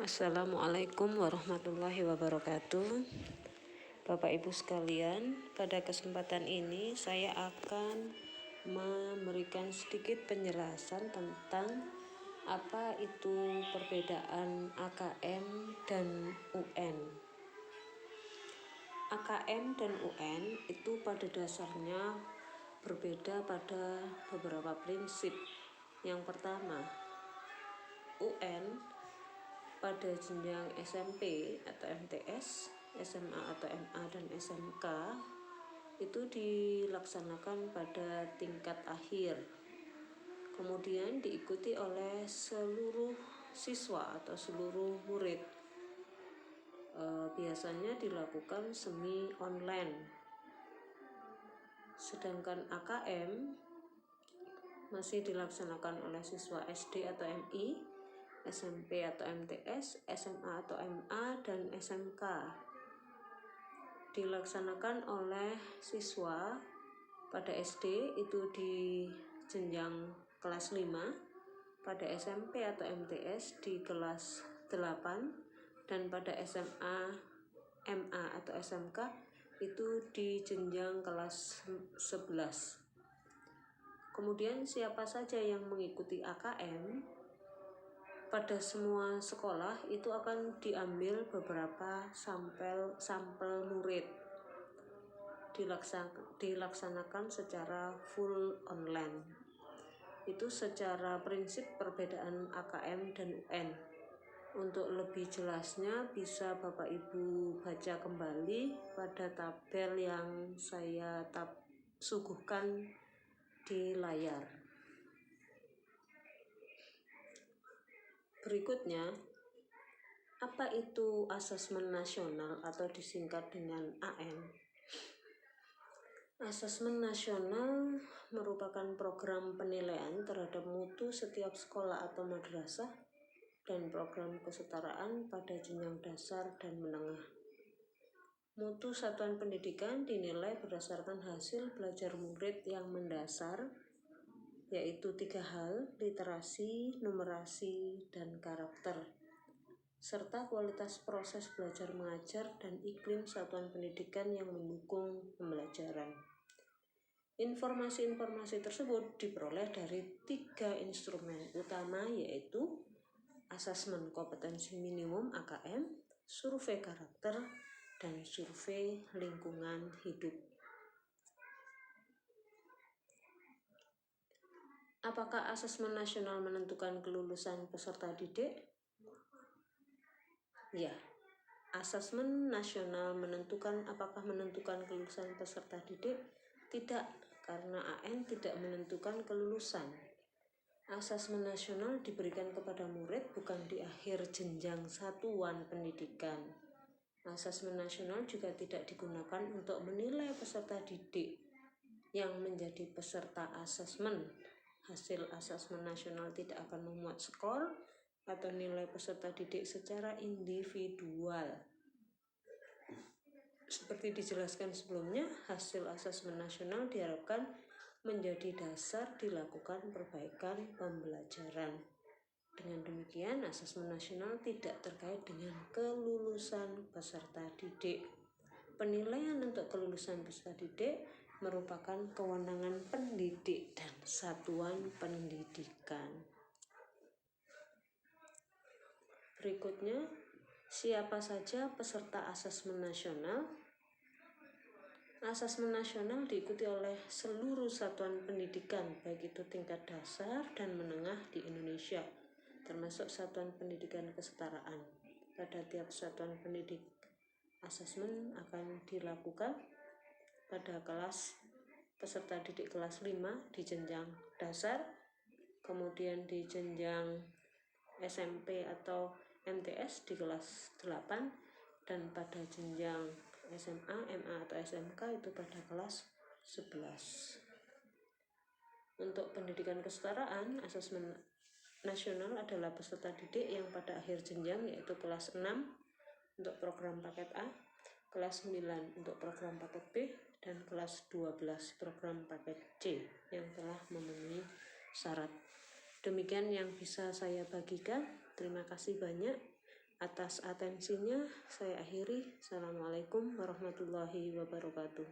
Assalamualaikum warahmatullahi wabarakatuh. Bapak Ibu sekalian, pada kesempatan ini saya akan memberikan sedikit penjelasan tentang apa itu perbedaan AKM dan UN. AKM dan UN itu pada dasarnya berbeda pada beberapa prinsip. Yang pertama, UN pada jenjang SMP atau MTS, SMA atau MA dan SMK itu dilaksanakan pada tingkat akhir. Kemudian diikuti oleh seluruh siswa atau seluruh murid. Biasanya dilakukan semi online. Sedangkan AKM masih dilaksanakan oleh siswa SD atau MI, SMP atau MTS, SMA atau MA, dan SMK. Dilaksanakan oleh siswa pada SD itu di jenjang kelas 5, pada SMP atau MTS di kelas 8, dan pada SMA, MA atau SMK itu di jenjang kelas 11. Kemudian siapa saja yang mengikuti AKM? Pada semua sekolah itu akan diambil beberapa sampel murid. Dilaksanakan secara full online. Itu secara prinsip perbedaan AKM dan UN. Untuk lebih jelasnya bisa Bapak Ibu baca kembali pada tabel yang saya suguhkan di layar. Berikutnya, apa itu asesmen nasional atau disingkat dengan AN? Asesmen nasional merupakan program penilaian terhadap mutu setiap sekolah atau madrasah dan program kesetaraan pada jenjang dasar dan menengah. Mutu satuan pendidikan dinilai berdasarkan hasil belajar murid yang mendasar, yaitu 3 hal: literasi, numerasi, dan karakter, serta kualitas proses belajar mengajar dan iklim satuan pendidikan yang mendukung pembelajaran. Informasi-informasi tersebut diperoleh dari 3 instrumen utama, yaitu asesmen kompetensi minimum AKM, survei karakter, dan survei lingkungan hidup. Apakah asesmen nasional menentukan kelulusan peserta didik? Ya, asesmen nasional apakah menentukan kelulusan peserta didik? Tidak, karena AN tidak menentukan kelulusan. Asesmen nasional diberikan kepada murid bukan di akhir jenjang satuan pendidikan. Asesmen nasional juga tidak digunakan untuk menilai peserta didik yang menjadi peserta asesmen. Hasil asesmen nasional tidak akan memuat skor atau nilai peserta didik secara individual. Seperti dijelaskan sebelumnya, hasil asesmen nasional diharapkan menjadi dasar dilakukan perbaikan pembelajaran. Dengan demikian, asesmen nasional tidak terkait dengan kelulusan peserta didik. Penilaian untuk kelulusan peserta didik merupakan kewenangan pendidik dan satuan pendidikan. Berikutnya, siapa saja peserta asesmen nasional? Asesmen nasional diikuti oleh seluruh satuan pendidikan, baik itu tingkat dasar dan menengah di Indonesia, termasuk satuan pendidikan kesetaraan. Pada tiap satuan pendidik, asesmen akan dilakukan pada kelas peserta didik kelas 5 di jenjang dasar, kemudian di jenjang SMP atau MTS di kelas 8, dan pada jenjang SMA, MA atau SMK itu pada kelas 11. Untuk pendidikan kesetaraan, asesmen nasional adalah peserta didik yang pada akhir jenjang, yaitu kelas 6 untuk program paket A, kelas 9 untuk program paket B, dan kelas 12 program paket C yang telah memenuhi syarat. Demikian yang bisa saya bagikan. Terima kasih banyak. Atas atensinya saya akhiri. Assalamualaikum warahmatullahi wabarakatuh.